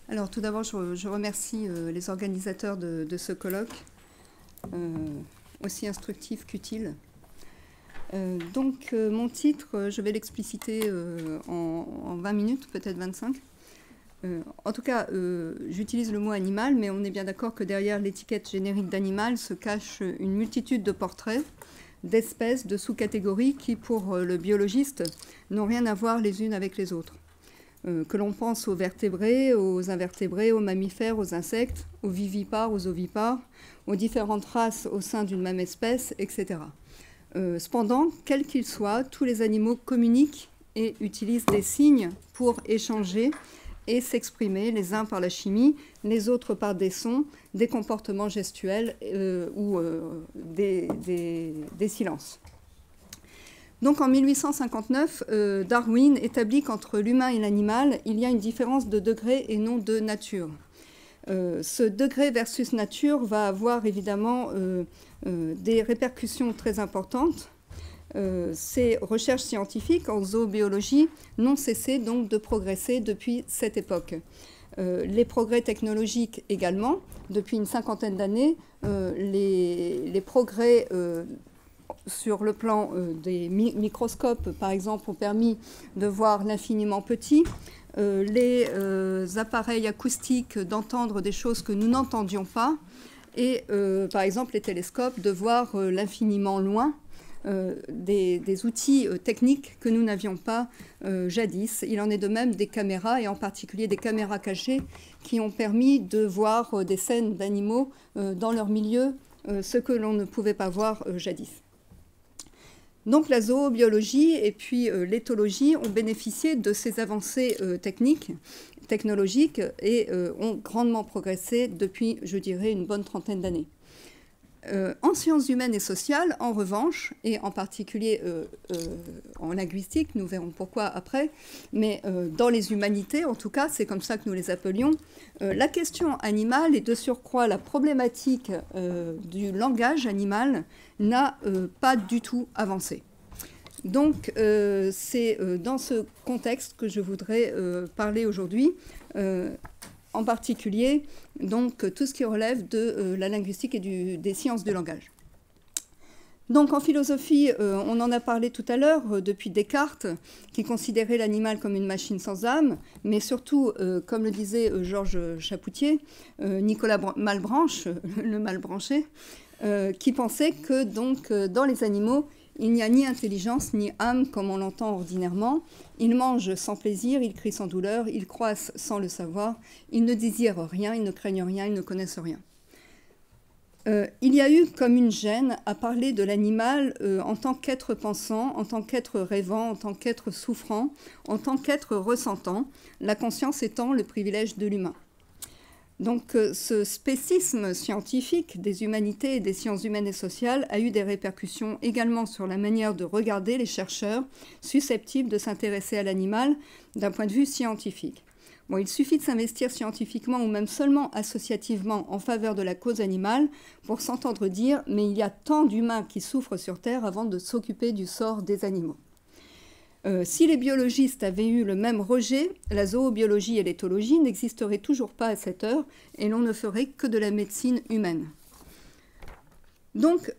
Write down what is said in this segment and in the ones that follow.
Alors tout d'abord, je remercie les organisateurs de ce colloque, aussi instructif qu'utile. Mon titre, je vais l'expliciter en 20 minutes, peut-être 25. En tout cas, j'utilise le mot animal, mais on est bien d'accord que derrière l'étiquette générique d'animal se cache une multitude de portraits, d'espèces, de sous-catégories qui, pour le biologiste, n'ont rien à voir les unes avec les autres. Que l'on pense aux vertébrés, aux invertébrés, aux mammifères, aux insectes, aux vivipares, aux ovipares, aux différentes races au sein d'une même espèce, etc. Cependant, quels qu'ils soient, tous les animaux communiquent et utilisent des signes pour échanger et s'exprimer, les uns par la chimie, les autres par des sons, des comportements gestuels ou des silences. Donc en 1859, Darwin établit qu'entre l'humain et l'animal, il y a une différence de degré et non de nature. Ce degré versus nature va avoir évidemment des répercussions très importantes. Ces recherches scientifiques en zoobiologie n'ont cessé donc de progresser depuis cette époque. Les progrès technologiques également. Depuis une cinquantaine d'années, les progrès sur le plan des microscopes, par exemple, ont permis de voir l'infiniment petit. Les appareils acoustiques d'entendre des choses que nous n'entendions pas. Et par exemple, les télescopes de voir l'infiniment loin. Des outils techniques que nous n'avions pas jadis. Il en est de même des caméras, et en particulier des caméras cachées, qui ont permis de voir des scènes d'animaux dans leur milieu, ce que l'on ne pouvait pas voir jadis. Donc la zoobiologie et puis l'éthologie ont bénéficié de ces avancées technologiques, et ont grandement progressé depuis, je dirais, une bonne trentaine d'années. En sciences humaines et sociales, en revanche, et en particulier en linguistique, nous verrons pourquoi après, mais dans les humanités, en tout cas, c'est comme ça que nous les appelions, la question animale et de surcroît la problématique du langage animal n'a pas du tout avancé. Donc, c'est dans ce contexte que je voudrais parler aujourd'hui. En particulier, donc, tout ce qui relève de la linguistique et des sciences du langage. Donc, en philosophie, on en a parlé tout à l'heure, depuis Descartes, qui considérait l'animal comme une machine sans âme, mais surtout, comme le disait Georges Chapoutier, Nicolas Malebranche, le Malebranché, qui pensait que, donc, dans les animaux, il n'y a ni intelligence ni âme comme on l'entend ordinairement. Ils mangent sans plaisir, ils crient sans douleur, ils croissent sans le savoir, ils ne désirent rien, ils ne craignent rien, ils ne connaissent rien. Il y a eu comme une gêne à parler de l'animal en tant qu'être pensant, en tant qu'être rêvant, en tant qu'être souffrant, en tant qu'être ressentant, la conscience étant le privilège de l'humain. Donc ce spécisme scientifique des humanités et des sciences humaines et sociales a eu des répercussions également sur la manière de regarder les chercheurs susceptibles de s'intéresser à l'animal d'un point de vue scientifique. Bon, il suffit de s'investir scientifiquement ou même seulement associativement en faveur de la cause animale pour s'entendre dire « mais il y a tant d'humains qui souffrent sur Terre avant de s'occuper du sort des animaux ». Si les biologistes avaient eu le même rejet, la zoobiologie et l'éthologie n'existeraient toujours pas à cette heure et l'on ne ferait que de la médecine humaine. Donc,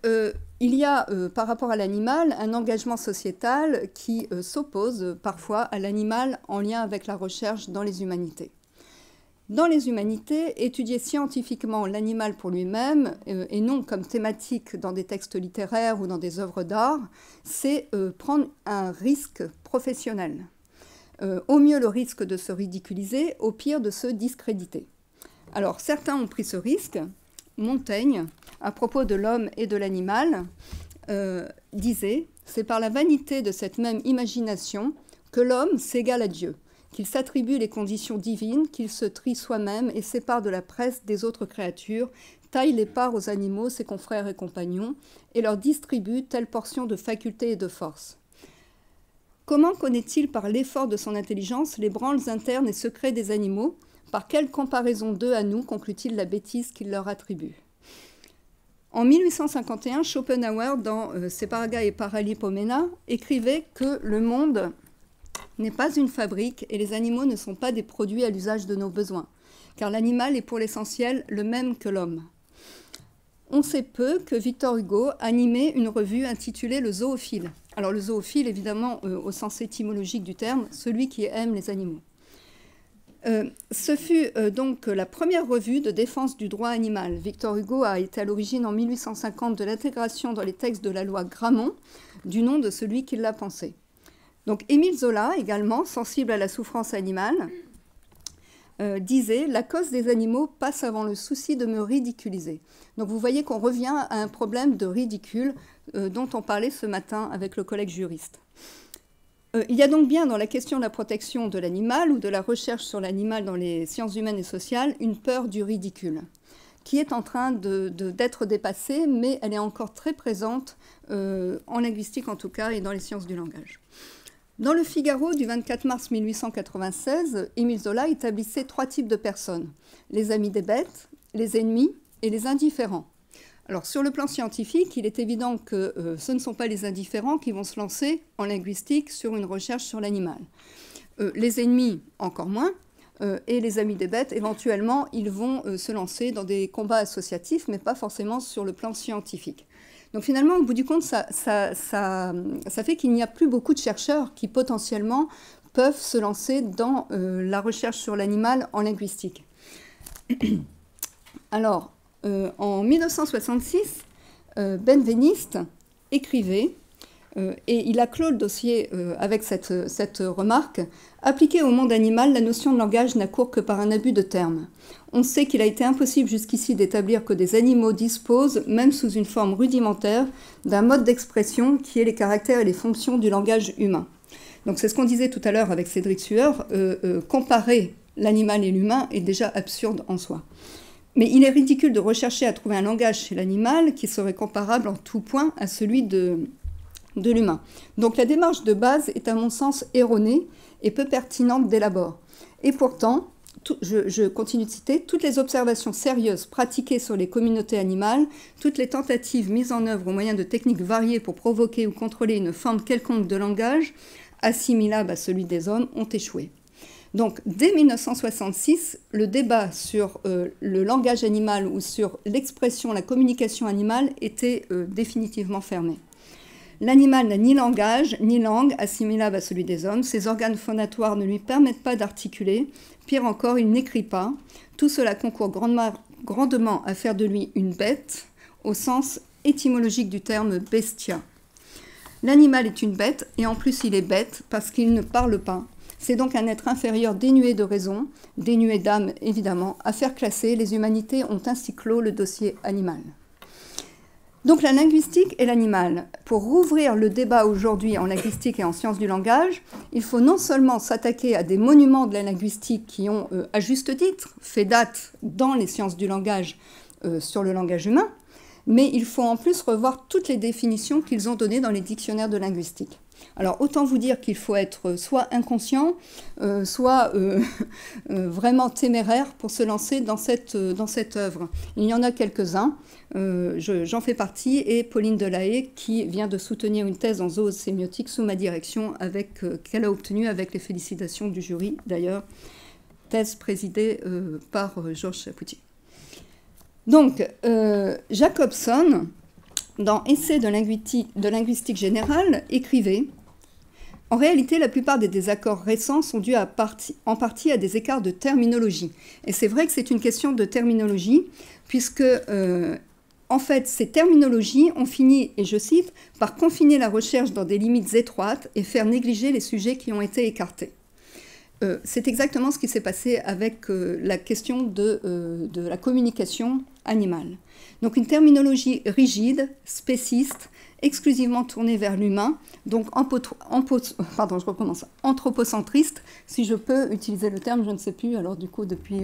il y a, par rapport à l'animal, un engagement sociétal qui s'oppose parfois à l'animal en lien avec la recherche dans les humanités. Dans les humanités, étudier scientifiquement l'animal pour lui-même, et non comme thématique dans des textes littéraires ou dans des œuvres d'art, c'est prendre un risque professionnel. Au mieux le risque de se ridiculiser, au pire de se discréditer. Alors certains ont pris ce risque. Montaigne, à propos de l'homme et de l'animal, disait « C'est par la vanité de cette même imagination que l'homme s'égale à Dieu. » qu'il s'attribue les conditions divines, qu'il se trie soi-même et sépare de la presse des autres créatures, taille les parts aux animaux, ses confrères et compagnons, et leur distribue telle portion de faculté et de force. Comment connaît-il par l'effort de son intelligence les branles internes et secrets des animaux? Par quelle comparaison d'eux à nous conclut-il la bêtise qu'il leur attribue? En 1851, Schopenhauer, dans ses Paraga et Paralipomena, écrivait que le monde n'est pas une fabrique et les animaux ne sont pas des produits à l'usage de nos besoins, car l'animal est pour l'essentiel le même que l'homme. On sait peu que Victor Hugo animait une revue intitulée Le Zoophile. Alors le zoophile, évidemment, au sens étymologique du terme, celui qui aime les animaux. Ce fut donc la première revue de défense du droit animal. Victor Hugo a été à l'origine en 1850 de l'intégration dans les textes de la loi Grammont du nom de celui qui l'a pensé. Donc Émile Zola, également sensible à la souffrance animale, disait « La cause des animaux passe avant le souci de me ridiculiser ». Donc vous voyez qu'on revient à un problème de ridicule dont on parlait ce matin avec le collègue juriste. Il y a donc bien dans la question de la protection de l'animal ou de la recherche sur l'animal dans les sciences humaines et sociales une peur du ridicule qui est en train d'être dépassée, mais elle est encore très présente en linguistique en tout cas et dans les sciences du langage. Dans le Figaro du 24 mars 1896, Émile Zola établissait 3 types de personnes, les amis des bêtes, les ennemis et les indifférents. Alors sur le plan scientifique, il est évident que ce ne sont pas les indifférents qui vont se lancer en linguistique sur une recherche sur l'animal. Les ennemis, encore moins, et les amis des bêtes, éventuellement, ils vont se lancer dans des combats associatifs, mais pas forcément sur le plan scientifique. Donc finalement, au bout du compte, ça fait qu'il n'y a plus beaucoup de chercheurs qui potentiellement peuvent se lancer dans la recherche sur l'animal en linguistique. Alors, en 1966, Benveniste écrivait, et il a clos le dossier avec cette remarque, « Appliquée au monde animal, la notion de langage n'a cours que par un abus de termes. On sait qu'il a été impossible jusqu'ici d'établir que des animaux disposent, même sous une forme rudimentaire, d'un mode d'expression qui est les caractères et les fonctions du langage humain. » Donc c'est ce qu'on disait tout à l'heure avec Cédric Sueur, comparer l'animal et l'humain est déjà absurde en soi. Mais il est ridicule de rechercher à trouver un langage chez l'animal qui serait comparable en tout point à celui de l'humain. Donc la démarche de base est à mon sens erronée et peu pertinente dès l'abord. Et pourtant, je continue de citer, toutes les observations sérieuses pratiquées sur les communautés animales, toutes les tentatives mises en œuvre au moyen de techniques variées pour provoquer ou contrôler une forme quelconque de langage, assimilable à celui des hommes, ont échoué. Donc, dès 1966, le débat sur le langage animal ou sur l'expression, la communication animale était définitivement fermé. L'animal n'a ni langage, ni langue assimilable à celui des hommes. Ses organes phonatoires ne lui permettent pas d'articuler. Pire encore, il n'écrit pas. Tout cela concourt grandement à faire de lui une bête, au sens étymologique du terme bestia. L'animal est une bête, et en plus il est bête parce qu'il ne parle pas. C'est donc un être inférieur dénué de raison, dénué d'âme évidemment. À faire classer, les humanités ont ainsi clos le dossier animal. Donc la linguistique et l'animal. Pour rouvrir le débat aujourd'hui en linguistique et en sciences du langage, il faut non seulement s'attaquer à des monuments de la linguistique qui ont, à juste titre, fait date dans les sciences du langage sur le langage humain, mais il faut en plus revoir toutes les définitions qu'ils ont données dans les dictionnaires de linguistique. Alors, autant vous dire qu'il faut être soit inconscient, soit vraiment téméraire pour se lancer dans cette œuvre. Il y en a quelques-uns, j'en fais partie, et Pauline Delahaye, qui vient de soutenir une thèse en zoosémiotique sous ma direction, qu'elle a obtenue avec les félicitations du jury, d'ailleurs, thèse présidée par Georges Chapoutier. Donc, Jacobson, dans Essai de linguistique générale, écrivait « En réalité, la plupart des désaccords récents sont dus en partie à des écarts de terminologie. » Et c'est vrai que c'est une question de terminologie, puisque, en fait, ces terminologies ont fini, et je cite, « par confiner la recherche dans des limites étroites et faire négliger les sujets qui ont été écartés. » C'est exactement ce qui s'est passé avec la question de la communication animale. Donc une terminologie rigide, spéciste, exclusivement tournée vers l'humain, donc anthropocentriste, si je peux utiliser le terme, je ne sais plus, alors du coup depuis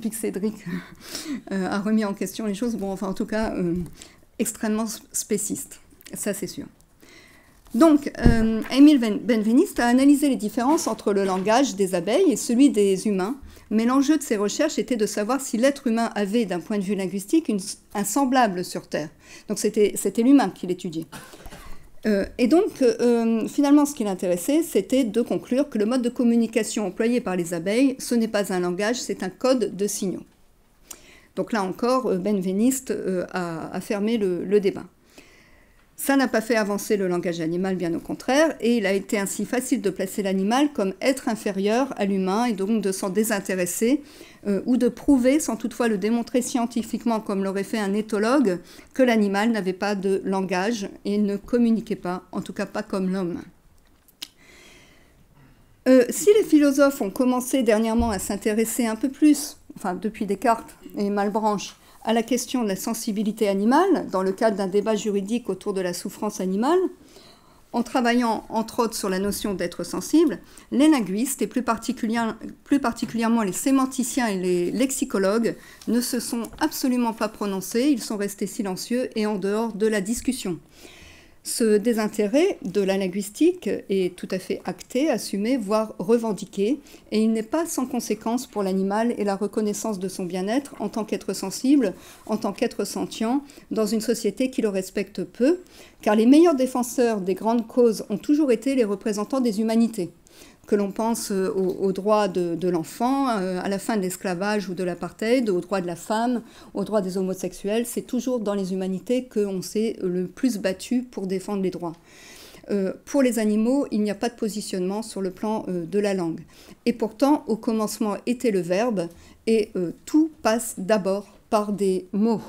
que Cédric a remis en question les choses, bon enfin en tout cas extrêmement spéciste, ça c'est sûr. Donc, Émile Benveniste a analysé les différences entre le langage des abeilles et celui des humains, mais l'enjeu de ses recherches était de savoir si l'être humain avait, d'un point de vue linguistique, un semblable sur Terre. Donc c'était l'humain qu'il étudiait. Et donc, finalement, ce qui l'intéressait, c'était de conclure que le mode de communication employé par les abeilles, ce n'est pas un langage, c'est un code de signaux. Donc là encore, Benveniste a fermé le débat. Ça n'a pas fait avancer le langage animal, bien au contraire, et il a été ainsi facile de placer l'animal comme être inférieur à l'humain et donc de s'en désintéresser ou de prouver, sans toutefois le démontrer scientifiquement comme l'aurait fait un éthologue, que l'animal n'avait pas de langage et ne communiquait pas, en tout cas pas comme l'homme. Si les philosophes ont commencé dernièrement à s'intéresser un peu plus, enfin depuis Descartes et Malebranche, à la question de la sensibilité animale, dans le cadre d'un débat juridique autour de la souffrance animale, en travaillant entre autres sur la notion d'être sensible, les linguistes, et plus particulièrement les sémanticiens et les lexicologues, ne se sont absolument pas prononcés, ils sont restés silencieux et en dehors de la discussion. Ce désintérêt de la linguistique est tout à fait acté, assumé, voire revendiqué, et il n'est pas sans conséquence pour l'animal et la reconnaissance de son bien-être en tant qu'être sensible, en tant qu'être sentient, dans une société qui le respecte peu, car les meilleurs défenseurs des grandes causes ont toujours été les représentants des humanités. Que l'on pense aux droits de l'enfant, à la fin de l'esclavage ou de l'apartheid, aux droits de la femme, aux droits des homosexuels, c'est toujours dans les humanités qu'on s'est le plus battu pour défendre les droits. Pour les animaux, il n'y a pas de positionnement sur le plan de la langue. Et pourtant, au commencement était le verbe, et tout passe d'abord par des mots.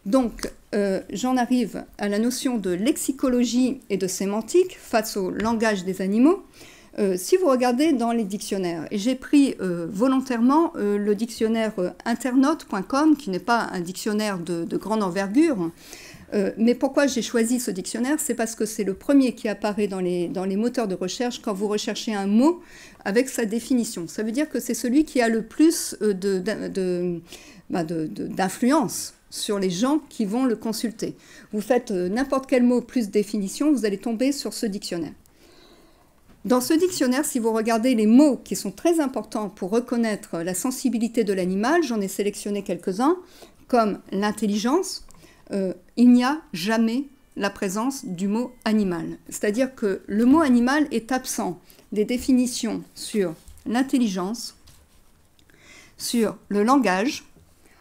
Donc, j'en arrive à la notion de lexicologie et de sémantique face au langage des animaux. Si vous regardez dans les dictionnaires, et j'ai pris volontairement le dictionnaire internaute.com, qui n'est pas un dictionnaire de grande envergure, mais pourquoi j'ai choisi ce dictionnaire? C'est parce que c'est le premier qui apparaît dans les moteurs de recherche quand vous recherchez un mot avec sa définition. Ça veut dire que c'est celui qui a le plus d'influence sur les gens qui vont le consulter. Vous faites n'importe quel mot plus définition, vous allez tomber sur ce dictionnaire. Dans ce dictionnaire, si vous regardez les mots qui sont très importants pour reconnaître la sensibilité de l'animal, j'en ai sélectionné quelques-uns, comme l'intelligence, il n'y a jamais la présence du mot animal. C'est-à-dire que le mot animal est absent des définitions sur l'intelligence, sur le langage.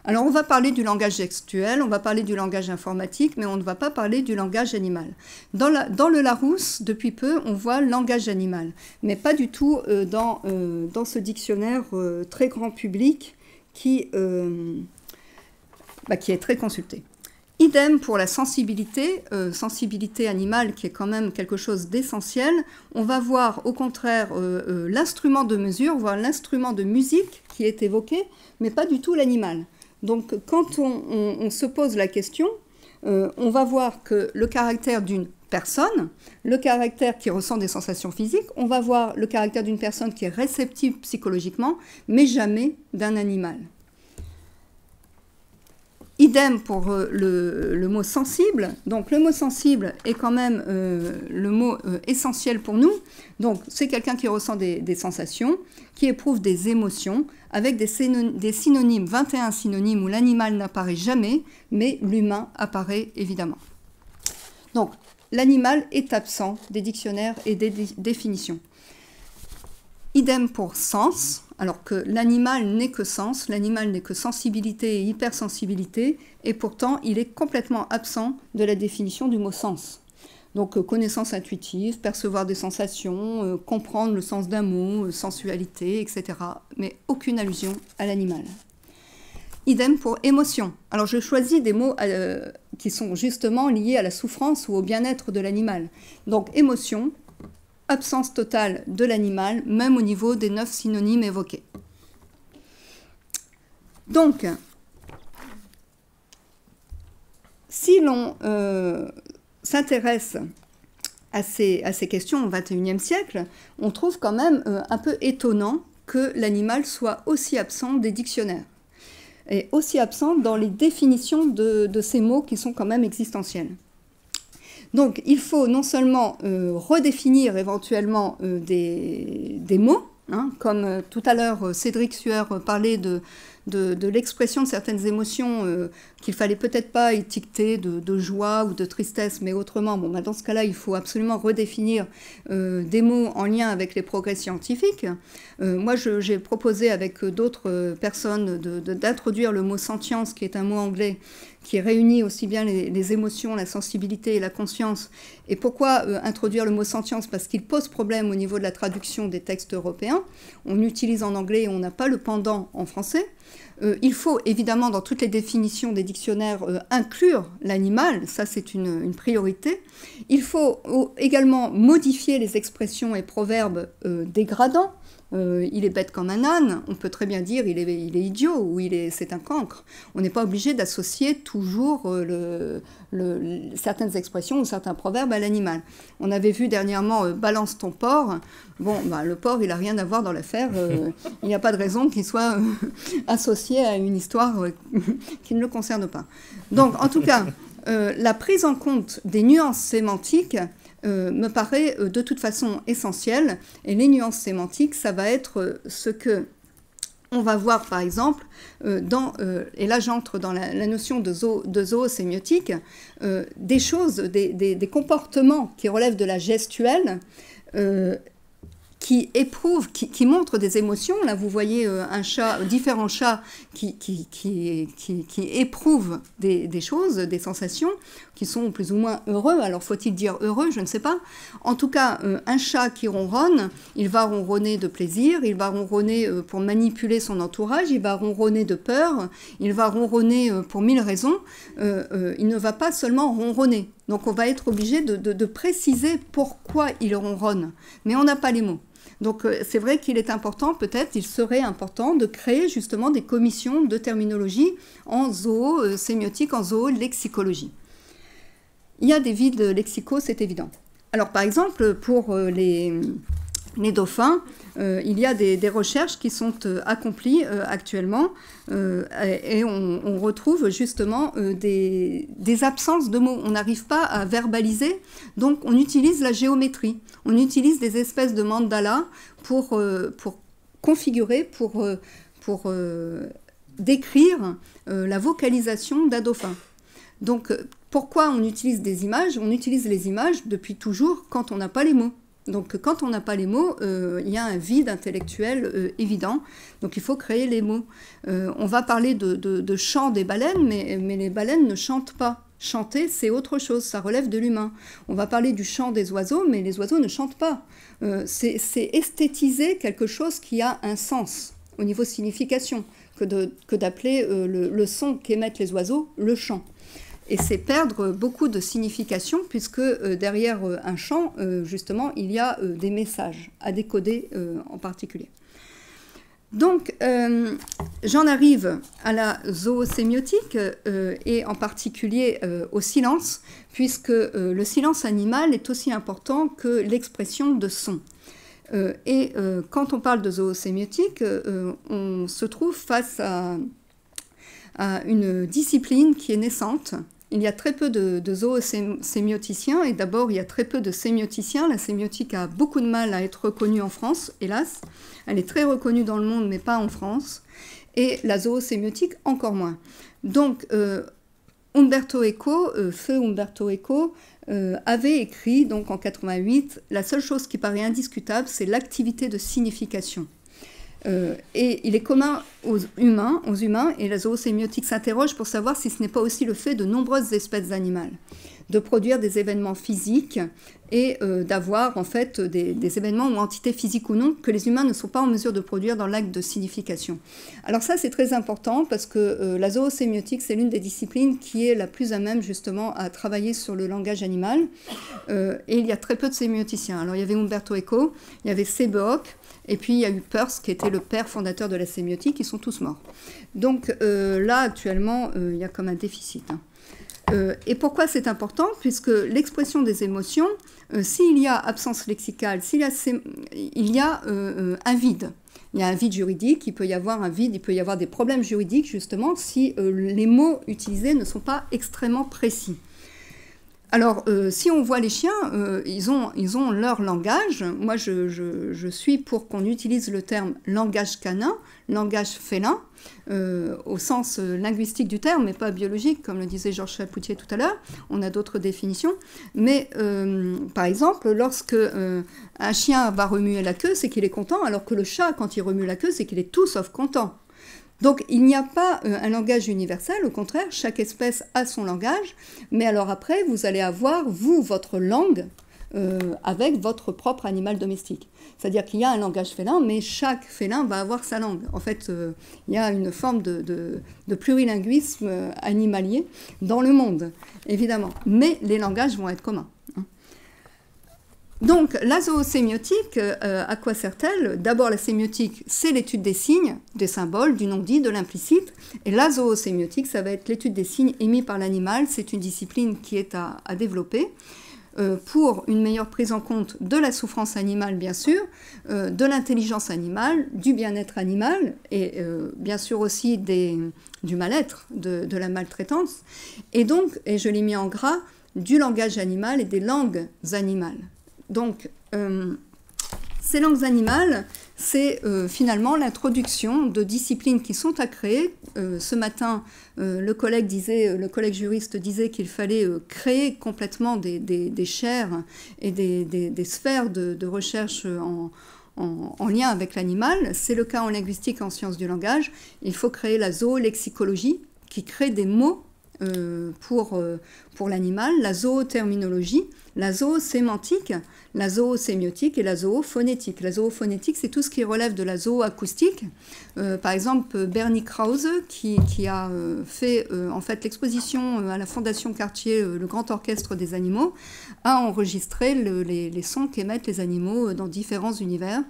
Alors on va parler du langage gestuel, on va parler du langage informatique, mais on ne va pas parler du langage animal. Dans le Larousse, depuis peu, on voit langage animal, mais pas du tout dans ce dictionnaire très grand public qui est très consulté. Idem pour la sensibilité, sensibilité animale qui est quand même quelque chose d'essentiel. On va voir au contraire l'instrument de mesure, voire l'instrument de musique qui est évoqué, mais pas du tout l'animal. Donc quand on se pose la question, on va voir que le caractère d'une personne, le caractère qui ressent des sensations physiques, on va voir le caractère d'une personne qui est réceptive psychologiquement, mais jamais d'un animal. Idem pour le mot sensible. Donc le mot sensible est quand même le mot essentiel pour nous. Donc c'est quelqu'un qui ressent des sensations, qui éprouve des émotions, avec des synonymes, 21 synonymes où l'animal n'apparaît jamais, mais l'humain apparaît évidemment. Donc l'animal est absent des dictionnaires et des définitions. Idem pour sens, alors que l'animal n'est que sens, l'animal n'est que sensibilité et hypersensibilité, et pourtant il est complètement absent de la définition du mot sens. Donc connaissance intuitive, percevoir des sensations, comprendre le sens d'un mot, sensualité, etc. Mais aucune allusion à l'animal. Idem pour émotion. Alors je choisis des mots qui sont justement liés à la souffrance ou au bien-être de l'animal. Donc émotion, absence totale de l'animal, même au niveau des 9 synonymes évoqués. Donc, si l'on s'intéresse à ces questions au XXIe siècle, on trouve quand même un peu étonnant que l'animal soit aussi absent des dictionnaires, et aussi absent dans les définitions de ces mots qui sont quand même existentiels. Donc, il faut non seulement redéfinir éventuellement des mots, hein, comme tout à l'heure Cédric Sueur parlait de de l'expression de certaines émotions qu'il fallait peut-être pas étiqueter de joie ou de tristesse, mais autrement. Bon, bah, dans ce cas-là, il faut absolument redéfinir des mots en lien avec les progrès scientifiques. Moi, j'ai proposé avec d'autres personnes d'introduire le mot sentience, qui est un mot anglais, qui réunit aussi bien les émotions, la sensibilité et la conscience. Et pourquoi introduire le mot sentience? Parce qu'il pose problème au niveau de la traduction des textes européens. On utilise en anglais et on n'a pas le pendant en français. Il faut évidemment dans toutes les définitions des dictionnaires inclure l'animal, ça c'est une priorité. Il faut également modifier les expressions et proverbes dégradants. Il est bête comme un âne, on peut très bien dire il est idiot ou c'est un cancre. On n'est pas obligé d'associer toujours certaines expressions ou certains proverbes à l'animal. On avait vu dernièrement balance ton porc. Bon, bah, le porc, il n'a rien à voir dans l'affaire. Il n'y a pas de raison qu'il soit associé à une histoire qui ne le concerne pas. Donc, en tout cas, la prise en compte des nuances sémantiques me paraît de toute façon essentielle. Et les nuances sémantiques, ça va être ce que on va voir par exemple et là j'entre dans la notion de zoosémiotique, des choses, des comportements qui relèvent de la gestuelle, qui éprouvent, qui montrent des émotions. Là, vous voyez différents chats qui éprouvent des choses, des sensations, qui sont plus ou moins heureux. Alors, faut-il dire heureux? Je ne sais pas. En tout cas, un chat qui ronronne, il va ronronner de plaisir, il va ronronner pour manipuler son entourage, il va ronronner de peur, il va ronronner pour 1000 raisons. Il ne va pas seulement ronronner. Donc, on va être obligé de préciser pourquoi il ronronne. Mais on n'a pas les mots. Donc c'est vrai qu'il est important, peut-être, il serait important de créer justement des commissions de terminologie en zoosémiotique, en zoolexicologie. Il y a des vides lexicaux, c'est évident. Alors par exemple, pour les dauphins, il y a des recherches qui sont accomplies actuellement et on retrouve justement des absences de mots. On n'arrive pas à verbaliser, donc on utilise la géométrie. On utilise des espèces de mandalas pour configurer, pour décrire la vocalisation d'un dauphin. Donc pourquoi on utilise des images? On utilise les images depuis toujours quand on n'a pas les mots. Donc quand on n'a pas les mots, il y a un vide intellectuel évident. Donc il faut créer les mots. On va parler de chant des baleines, mais les baleines ne chantent pas. Chanter, c'est autre chose, ça relève de l'humain. On va parler du chant des oiseaux, mais les oiseaux ne chantent pas. C'est esthétiser quelque chose qui a un sens au niveau signification, que d'appeler le son qu'émettent les oiseaux le chant. Et c'est perdre beaucoup de signification, puisque derrière un chant, justement, il y a des messages à décoder en particulier. Donc, j'en arrive à la zoosémiotique et en particulier au silence, puisque le silence animal est aussi important que l'expression de son. Et quand on parle de zoosémiotique, on se trouve face à une discipline qui est naissante. Il y a très peu de zoosémioticiens, et d'abord il y a très peu de sémioticiens. La sémiotique a beaucoup de mal à être reconnue en France, hélas. Elle est très reconnue dans le monde, mais pas en France. Et la zoosémiotique, encore moins. Donc, Umberto Eco, feu Umberto Eco, avait écrit, donc en 88, la seule chose qui paraît indiscutable, c'est l'activité de signification. Et il est commun aux humains, et la zoosémiotique s'interroge pour savoir si ce n'est pas aussi le fait de nombreuses espèces animales, de produire des événements physiques et d'avoir en fait des événements ou entités physiques ou non que les humains ne sont pas en mesure de produire dans l'acte de signification. Alors ça c'est très important parce que la zoosémiotique c'est l'une des disciplines qui est la plus à même justement à travailler sur le langage animal et il y a très peu de sémioticiens. Alors il y avait Umberto Eco, il y avait Sebeok, et puis il y a eu Peirce qui était le père fondateur de la sémiotique, ils sont tous morts. Donc là actuellement il y a comme un déficit. Et pourquoi c'est important? Puisque l'expression des émotions, s'il y a absence lexicale, il y a un vide. Il y a un vide juridique, il peut y avoir un vide, il peut y avoir des problèmes juridiques justement si les mots utilisés ne sont pas extrêmement précis. Alors, si on voit les chiens, ils ont leur langage. Moi, je suis pour qu'on utilise le terme langage canin, langage félin, au sens linguistique du terme, mais pas biologique, comme le disait Georges Chapoutier tout à l'heure. On a d'autres définitions. Mais, par exemple, lorsque un chien va remuer la queue, c'est qu'il est content, alors que le chat, quand il remue la queue, c'est qu'il est tout sauf content. Donc il n'y a pas un langage universel, au contraire, chaque espèce a son langage, mais alors après, vous allez avoir, vous, votre langue avec votre propre animal domestique. C'est-à-dire qu'il y a un langage félin, mais chaque félin va avoir sa langue. En fait, il y a une forme de plurilinguisme animalier dans le monde, évidemment. Mais les langages vont être communs. Donc, la zoosémiotique, à quoi sert-elle? D'abord, la sémiotique, c'est l'étude des signes, des symboles, du non-dit, de l'implicite. Et la zoosémiotique, ça va être l'étude des signes émis par l'animal. C'est une discipline qui est à développer pour une meilleure prise en compte de la souffrance animale, bien sûr, de l'intelligence animale, du bien-être animal et bien sûr aussi du mal-être, de la maltraitance. Et donc, et je l'ai mis en gras, du langage animal et des langues animales. Donc, ces langues animales, c'est finalement l'introduction de disciplines qui sont à créer. Ce matin, le collègue juriste disait qu'il fallait créer complètement des chaires et des sphères de recherche en lien avec l'animal. C'est le cas en linguistique et en sciences du langage. Il faut créer la zoolexicologie qui crée des mots pour l'animal, la zooterminologie, la zoosémantique, la zoosémiotique et la zoophonétique. La zoophonétique, c'est tout ce qui relève de la zooacoustique. Par exemple, Bernie Krause, qui a fait en fait l'exposition à la Fondation Cartier, le Grand Orchestre des animaux, a enregistré les sons qu'émettent les animaux dans différents univers,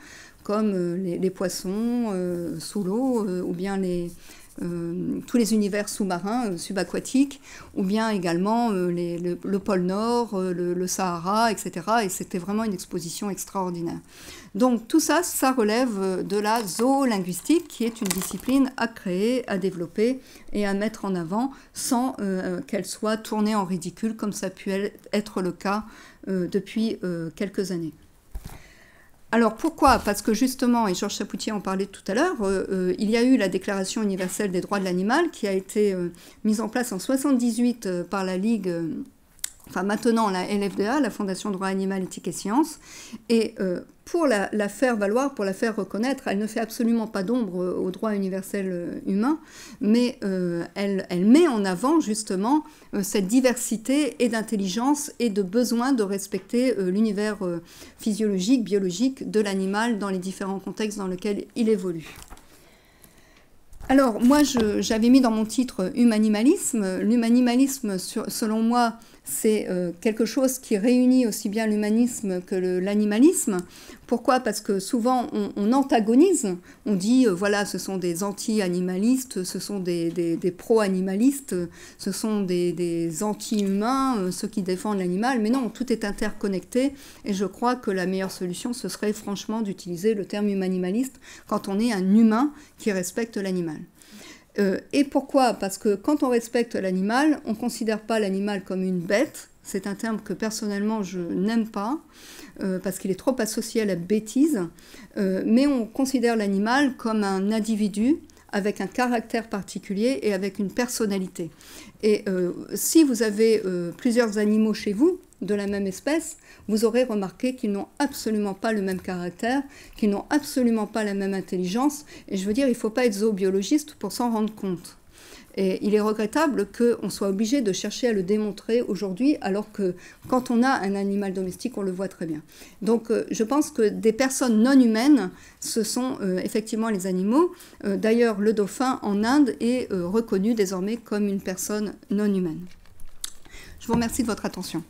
comme les poissons sous l'eau, ou bien tous les univers sous-marins, subaquatiques, ou bien également le pôle Nord, le Sahara, etc. Et c'était vraiment une exposition extraordinaire. Donc tout ça, ça relève de la zoolinguistique, qui est une discipline à créer, à développer et à mettre en avant sans qu'elle soit tournée en ridicule, comme ça a pu être le cas depuis quelques années. Alors pourquoi? Parce que justement, et Georges Chapoutier en parlait tout à l'heure, il y a eu la Déclaration universelle des droits de l'animal qui a été mise en place en 1978 par la Ligue, enfin maintenant la LFDA, la Fondation Droit Animal, Éthique et Sciences, et pour la faire valoir, pour la faire reconnaître, elle ne fait absolument pas d'ombre aux droits universels humains, mais elle met en avant justement cette diversité et d'intelligence et de besoin de respecter l'univers physiologique, biologique de l'animal dans les différents contextes dans lesquels il évolue. Alors, moi, j'avais mis dans mon titre humanimalisme. L'humanimalisme, selon moi, c'est quelque chose qui réunit aussi bien l'humanisme que l'animalisme. Pourquoi? Parce que souvent, on antagonise. On dit, voilà, ce sont des anti-animalistes, ce sont des pro-animalistes, ce sont des anti-humains, ceux qui défendent l'animal. Mais non, tout est interconnecté. Et je crois que la meilleure solution, ce serait franchement d'utiliser le terme humanimaliste quand on est un humain qui respecte l'animal. Et pourquoi? Parce que quand on respecte l'animal, on ne considère pas l'animal comme une bête. C'est un terme que personnellement je n'aime pas, parce qu'il est trop associé à la bêtise. Mais on considère l'animal comme un individu avec un caractère particulier et avec une personnalité. Et si vous avez plusieurs animaux chez vous, de la même espèce, vous aurez remarqué qu'ils n'ont absolument pas le même caractère, qu'ils n'ont absolument pas la même intelligence. Et je veux dire, il ne faut pas être zoobiologiste pour s'en rendre compte. Et il est regrettable qu'on soit obligé de chercher à le démontrer aujourd'hui, alors que quand on a un animal domestique, on le voit très bien. Donc je pense que des personnes non humaines, ce sont effectivement les animaux. D'ailleurs, le dauphin en Inde est reconnu désormais comme une personne non humaine. Je vous remercie de votre attention.